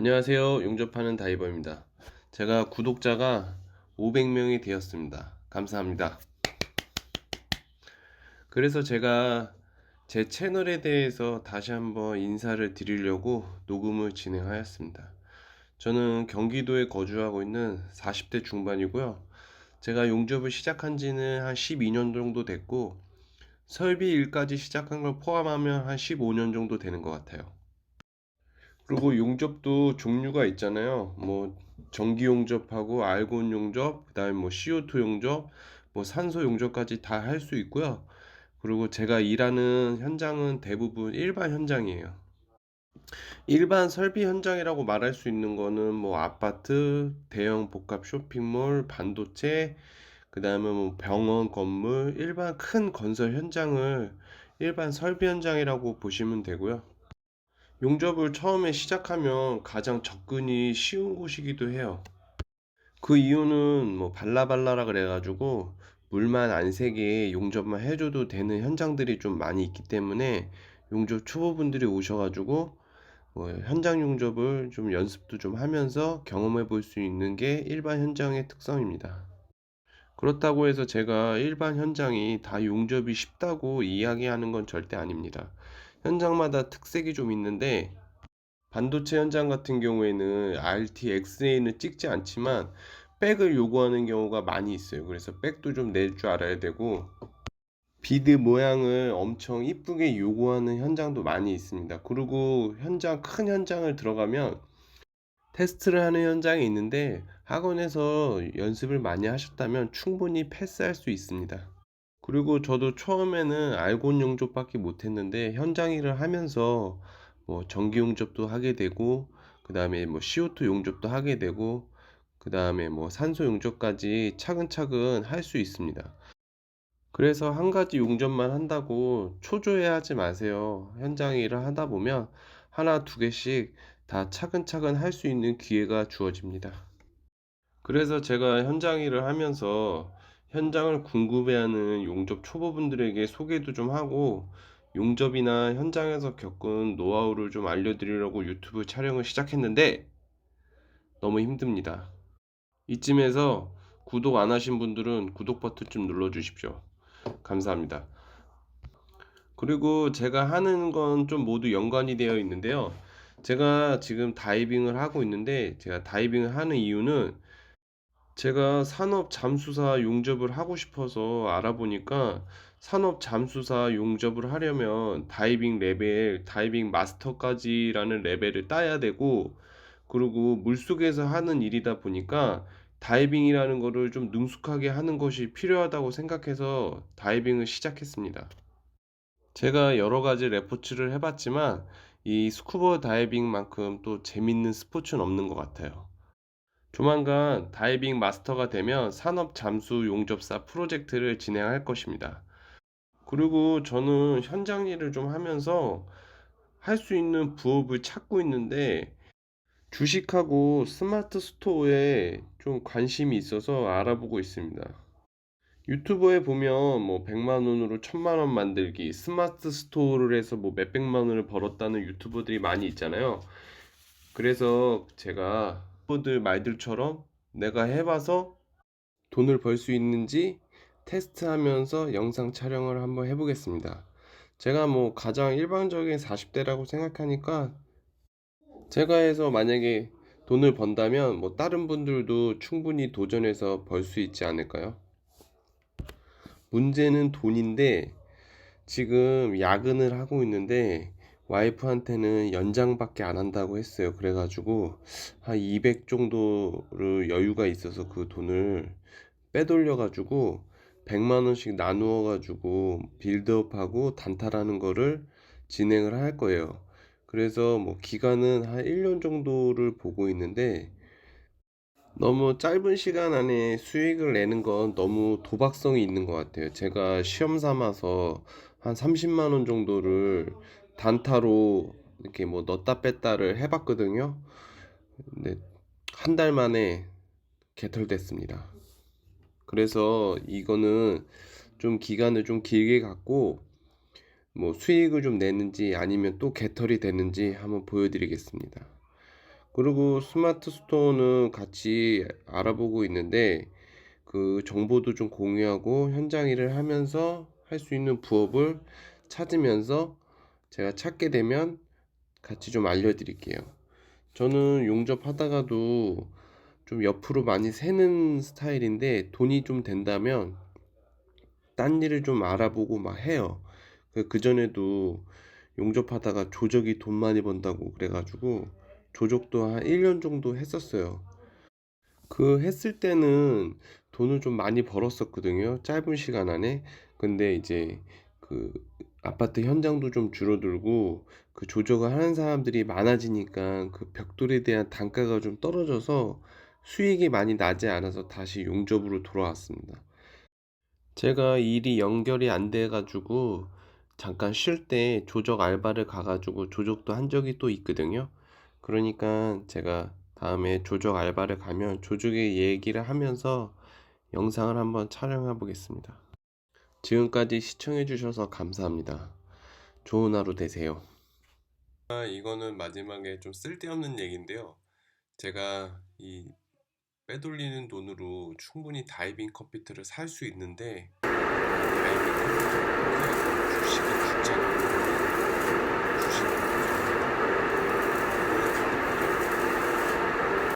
안녕하세요. 용접하는 다이버입니다. 제가 구독자가 500명이 되었습니다. 감사합니다. 그래서 제가 제 채널에 대해서 다시 한번 인사를 드리려고 녹음을 진행하였습니다. 저는 경기도에 거주하고 있는 40대 중반이고요. 제가 용접을 시작한 지는 한 12년 정도 됐고, 설비 일까지 시작한 걸 포함하면 한 15년 정도 되는 것 같아요. 그리고 용접도 종류가 있잖아요. 뭐 전기 용접하고 알곤 용접, 그다음에 뭐 CO2 용접, 뭐 산소 용접까지 다 할 수 있고요. 그리고 제가 일하는 현장은 대부분 일반 현장이에요. 일반 설비 현장이라고 말할 수 있는 거는 뭐 아파트, 대형 복합 쇼핑몰, 반도체, 그다음에 뭐 병원 건물, 일반 큰 건설 현장을 일반 설비 현장이라고 보시면 되고요. 용접을 처음에 시작하면 가장 접근이 쉬운 곳이기도 해요. 그 이유는 뭐 발라발라라 그래가지고 물만 안 새게 용접만 해줘도 되는 현장들이 좀 많이 있기 때문에 용접 초보분들이 오셔가지고 뭐 현장 용접을 좀 연습도 좀 하면서 경험해 볼 수 있는 게 일반 현장의 특성입니다. 그렇다고 해서 제가 일반 현장이 다 용접이 쉽다고 이야기하는 건 절대 아닙니다. 현장마다 특색이 좀 있는데 반도체 현장 같은 경우에는 RTXA는 찍지 않지만 백을 요구하는 경우가 많이 있어요. 그래서 백도 좀 낼 줄 알아야 되고 비드 모양을 엄청 이쁘게 요구하는 현장도 많이 있습니다. 그리고 큰 현장을 들어가면 테스트를 하는 현장이 있는데 학원에서 연습을 많이 하셨다면 충분히 패스할 수 있습니다. 그리고 저도 처음에는 알곤 용접밖에 못했는데 현장 일을 하면서 뭐 전기 용접도 하게 되고 그 다음에 뭐 CO2 용접도 하게 되고 그 다음에 뭐 산소 용접까지 차근차근 할 수 있습니다. 그래서 한 가지 용접만 한다고 초조해하지 마세요. 현장 일을 하다 보면 하나 두 개씩 다 차근차근 할 수 있는 기회가 주어집니다. 그래서 제가 현장 일을 하면서 현장을 궁금해하는 용접 초보분들에게 소개도 좀 하고 용접이나 현장에서 겪은 노하우를 좀 알려드리려고 유튜브 촬영을 시작했는데 너무 힘듭니다. 이쯤에서 구독 안 하신 분들은 구독 버튼 좀 눌러 주십시오. 감사합니다. 그리고 제가 하는 건 좀 모두 연관이 되어 있는데요. 제가 지금 다이빙을 하고 있는데 제가 다이빙을 하는 이유는 제가 산업 잠수사 용접을 하고 싶어서 알아보니까 산업 잠수사 용접을 하려면 다이빙 레벨, 다이빙 마스터까지라는 레벨을 따야 되고, 그리고 물속에서 하는 일이다 보니까 다이빙이라는 거를 좀 능숙하게 하는 것이 필요하다고 생각해서 다이빙을 시작했습니다. 제가 여러 가지 레포츠를 해봤지만 이 스쿠버 다이빙만큼 또 재밌는 스포츠는 없는 것 같아요. 조만간 다이빙 마스터가 되면 산업 잠수 용접사 프로젝트를 진행할 것입니다. 그리고 저는 현장 일을 좀 하면서 할 수 있는 부업을 찾고 있는데 주식하고 스마트 스토어에 좀 관심이 있어서 알아보고 있습니다. 유튜브에 보면 뭐 100만 원으로 1000만 원 만들기, 스마트 스토어를 해서 뭐 몇백만 원을 벌었다는 유튜버들이 많이 있잖아요. 그래서 제가 유튜버들 말들처럼 내가 해봐서 돈을 벌 수 있는지 테스트하면서 영상 촬영을 한번 해보겠습니다. 제가 뭐 가장 일반적인 40대라고 생각하니까 제가 해서 만약에 돈을 번다면 뭐 다른 분들도 충분히 도전해서 벌 수 있지 않을까요? 문제는 돈인데 지금 야근을 하고 있는데 와이프한테는 연장밖에 안 한다고 했어요. 그래가지고 한 200 정도를 여유가 있어서 그 돈을 빼돌려가지고 100만 원씩 나누어 가지고 빌드업하고 단타라는 거를 진행을 할 거예요. 그래서 뭐 기간은 한 1년 정도를 보고 있는데 너무 짧은 시간 안에 수익을 내는 건 너무 도박성이 있는 것 같아요. 제가 시험 삼아서 한 30만 원 정도를 단타로 이렇게 뭐 넣었다 뺐다를 해봤거든요. 근데 한 달 만에 개털됐습니다. 그래서 이거는 좀 기간을 좀 길게 갖고 뭐 수익을 좀 내는지 아니면 또 개털이 되는지 한번 보여드리겠습니다. 그리고 스마트 스토어는 같이 알아보고 있는데 그 정보도 좀 공유하고 현장 일을 하면서 할 수 있는 부업을 찾으면서 제가 찾게 되면 같이 좀 알려드릴게요. 저는 용접하다가도 좀 옆으로 많이 새는 스타일인데 돈이 좀 된다면 딴 일을 좀 알아보고 막 해요. 그전에도 용접하다가 조적이 돈 많이 번다고 그래가지고 조적도 한 1년 정도 했었어요. 그 했을 때는 돈을 좀 많이 벌었었거든요. 짧은 시간 안에. 근데 이제 그 아파트 현장도 좀 줄어들고 그 조적을 하는 사람들이 많아지니까 그 벽돌에 대한 단가가 좀 떨어져서 수익이 많이 나지 않아서 다시 용접으로 돌아왔습니다. 제가 일이 연결이 안 돼가지고 잠깐 쉴 때 조적 알바를 가가지고 조적도 한 적이 또 있거든요. 그러니까 제가 다음에 조적 알바를 가면 조적의 얘기를 하면서 영상을 한번 촬영해 보겠습니다. 지금까지 시청해 주셔서 감사합니다. 좋은 하루 되세요. 이거는 마지막에 좀 쓸데없는 얘기인데요. 제가 이 빼돌리는 돈으로 충분히 다이빙 컴퓨터를 살 수 있는데 다이빙 컴퓨터를 포기해서 주식을 붙잡고 주식